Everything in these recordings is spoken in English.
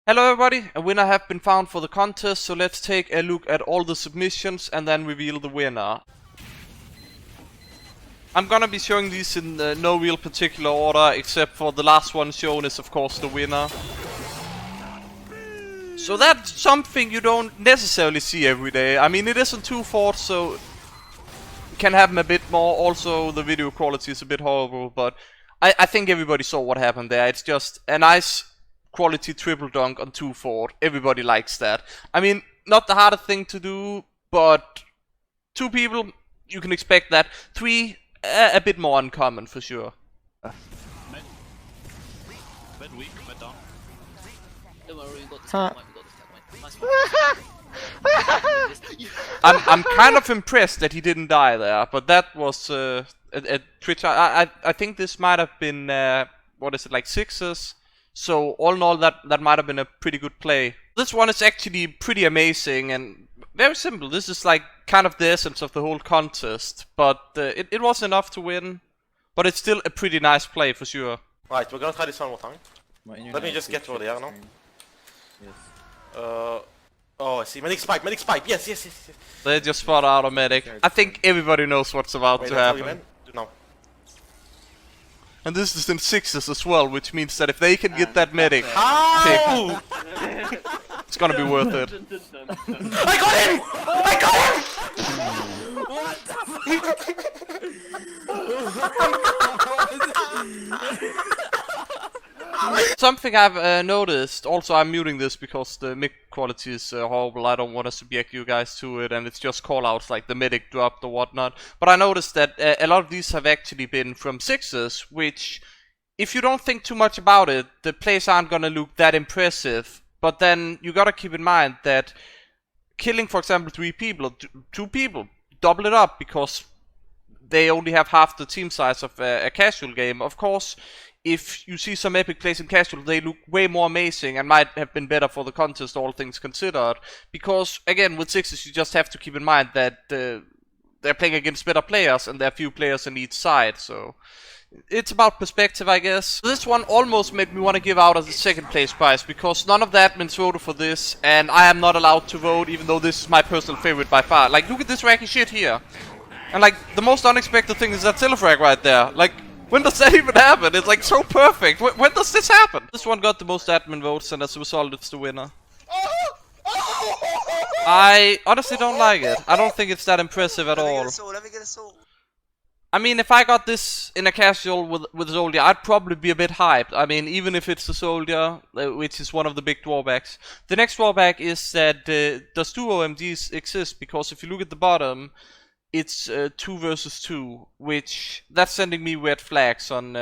Hello everybody, a winner have been found for the contest, so let's take a look at all the submissions and then reveal the winner. I'm gonna be showing these in no real particular order, except for the last one shown is of course the winner. So that's something you don't necessarily see every day. I mean, it isn't 2-4, so it can happen a bit more. Also, the video quality is a bit horrible, but I think everybody saw what happened there. It's just a nice quality triple dunk on 2-4. Everybody likes that. I mean, not the hardest thing to do, but 2 people, you can expect that. 3, a bit more uncommon for sure. Mid weak, mid down. Don't worry, we got this point, we got this point. Nice one. I'm kind of impressed that he didn't die there, but that was a Twitch. I think this might have been what is it, like 6s. So all in all, that might have been a pretty good play. This one is actually pretty amazing and very simple. This is like kind of the essence of the whole contest, but it was enough to win. But it's still a pretty nice play for sure. Right, we're gonna try this one more time. Let me just get over there now. Yes. Oh, I see. Medic spike, yes. They just spot out a medic. I think everybody knows what's about to happen. No. And this is in 6s as well, which means that if they can get that medic Ow! pick, it's gonna be worth it. I got him! I got him! Something I've noticed, also I'm muting this because the mic quality is horrible. I don't want to subject you guys to it, and it's just callouts like the medic dropped or whatnot. But I noticed that a lot of these have actually been from 6s, which, if you don't think too much about it, the plays aren't gonna look that impressive. But then you gotta keep in mind that killing, for example, 3 people or 2 people, double it up because they only have half the team size of a casual game. Of course, if you see some epic plays in casual, they look way more amazing and might have been better for the contest, all things considered. Because, again, with 6s, you just have to keep in mind that they're playing against better players and there are few players on each side, so it's about perspective, I guess. This one almost made me want to give out as a second place prize, because none of the admins voted for this, and I am not allowed to vote, even though this is my personal favorite by far. Like, look at this wacky shit here. And, like, the most unexpected thing is that telefrag right there. Like, when does that even happen? It's like so perfect. When does this happen? This one got the most admin votes, and as a result, it's the winner. I honestly don't like it. I don't think it's that impressive at all. Let me get a soul. I mean, if I got this in a casual with Soldier, I'd probably be a bit hyped. I mean, even if it's the Soldier, which is one of the big drawbacks. The next drawback is that does 2 OMGs exist? Because if you look at the bottom, it's 2 versus 2, which that's sending me red flags on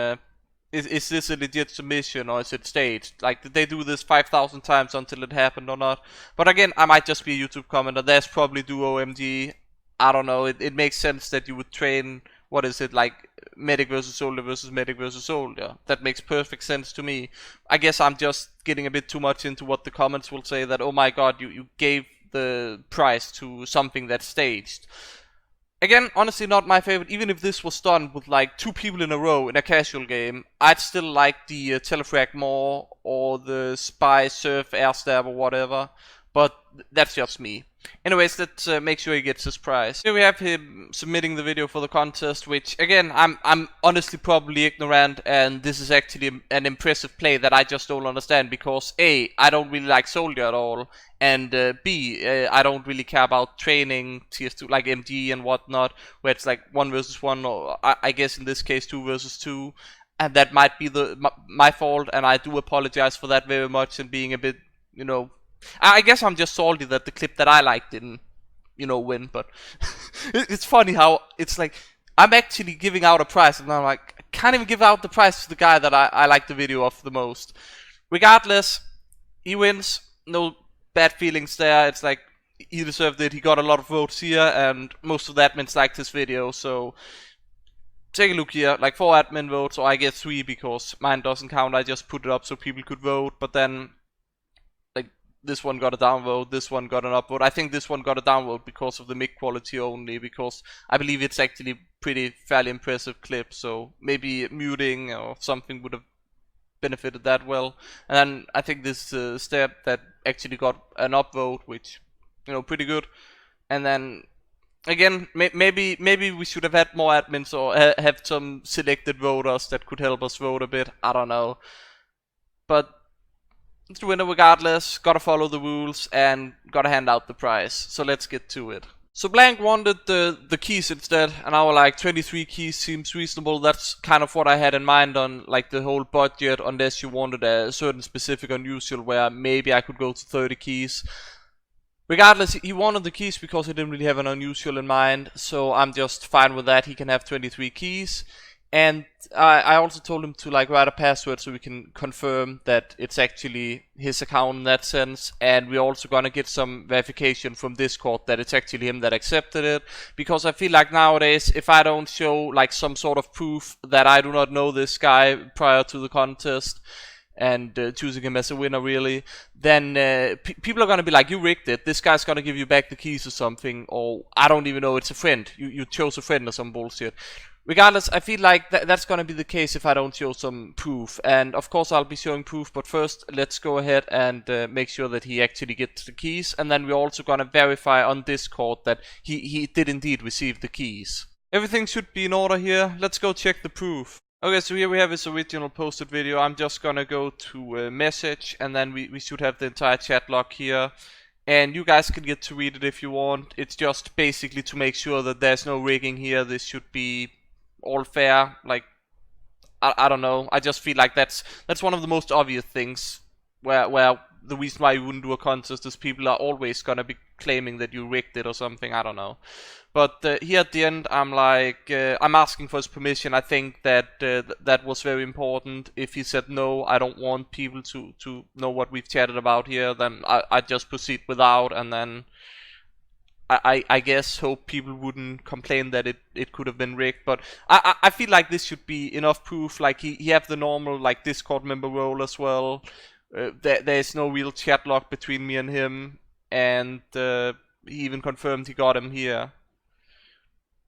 is this a legit submission or is it staged? Like, did they do this 5,000 times until it happened or not? But again, I might just be a YouTube commenter. There's probably duo OMG. I don't know. It makes sense that you would train, what is it, like medic versus soldier versus medic versus soldier. That makes perfect sense to me. I guess I'm just getting a bit too much into what the comments will say, that oh my god, you gave the prize to something that's staged. Again, honestly not my favorite. Even if this was done with like 2 people in a row in a casual game, I'd still like the telefrag more, or the spy, surf, air stab or whatever. But that's just me. Anyways, let's make sure he gets his prize. Here we have him submitting the video for the contest, which again, I'm honestly probably ignorant, and this is actually an impressive play that I just don't understand, because A, I don't really like Soldier at all, and B, I don't really care about training TF2 like MG and whatnot, where it's like 1 versus 1, or I guess in this case 2 versus 2, and that might be my fault, and I do apologize for that very much, and being a bit, you know, I guess I'm just salty that the clip that I liked didn't, you know, win, but it's funny how it's like, I'm actually giving out a prize, and I'm like, I can't even give out the prize to the guy that I like the video of the most. Regardless, he wins, no bad feelings there. It's like, he deserved it, he got a lot of votes here, and most of the admins liked his video, so take a look here, like 4 admin votes, or I get 3 because mine doesn't count, I just put it up so people could vote, but then this one got a downvote, this one got an upvote. I think this one got a downvote because of the mic quality only, because I believe it's actually fairly impressive clip, so maybe muting or something would have benefited that well. And then I think this step that actually got an upvote, which, you know, pretty good. And then again, maybe we should have had more admins or have some selected voters that could help us vote a bit. I don't know, but it's the winner regardless. Gotta follow the rules and gotta hand out the prize. So let's get to it. So Blank wanted the keys instead, and I was like, 23 keys seems reasonable. That's kind of what I had in mind on like the whole budget, unless you wanted a certain specific unusual where maybe I could go to 30 keys. Regardless, he wanted the keys because he didn't really have an unusual in mind, so I'm just fine with that. He can have 23 keys. And I also told him to like write a password so we can confirm that it's actually his account in that sense. And we're also gonna get some verification from Discord that it's actually him that accepted it. Because I feel like nowadays, if I don't show like some sort of proof that I do not know this guy prior to the contest, and choosing him as a winner really, then people are gonna be like, you rigged it, this guy's gonna give you back the keys or something, or I don't even know, it's a friend, you chose a friend or some bullshit. Regardless, I feel like that's gonna be the case if I don't show some proof, and of course I'll be showing proof, but first let's go ahead and make sure that he actually gets the keys, and then we're also gonna verify on Discord that he did indeed receive the keys. Everything should be in order here, let's go check the proof. Okay, so here we have his original posted video. I'm just gonna go to message, and then we should have the entire chat log here. And you guys can get to read it if you want. It's just basically to make sure that there's no rigging here. This should be all fair. Like, I don't know. I just feel like that's one of the most obvious things where the reason why you wouldn't do a contest is people are always gonna be claiming that you rigged it or something. I don't know. But here at the end, I'm like, I'm asking for his permission. I think that that was very important. If he said no, I don't want people to know what we've chatted about here, then I just proceed without, and then I guess hope people wouldn't complain that it could have been rigged. But I feel like this should be enough proof. Like he have the normal like Discord member role as well. There's no real chat log between me and him, and he even confirmed he got him here.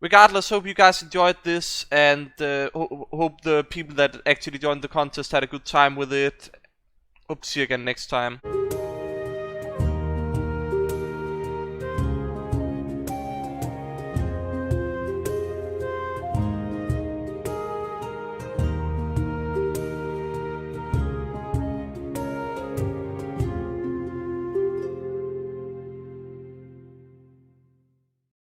Regardless, hope you guys enjoyed this, and hope the people that actually joined the contest had a good time with it. Hope to see you again next time.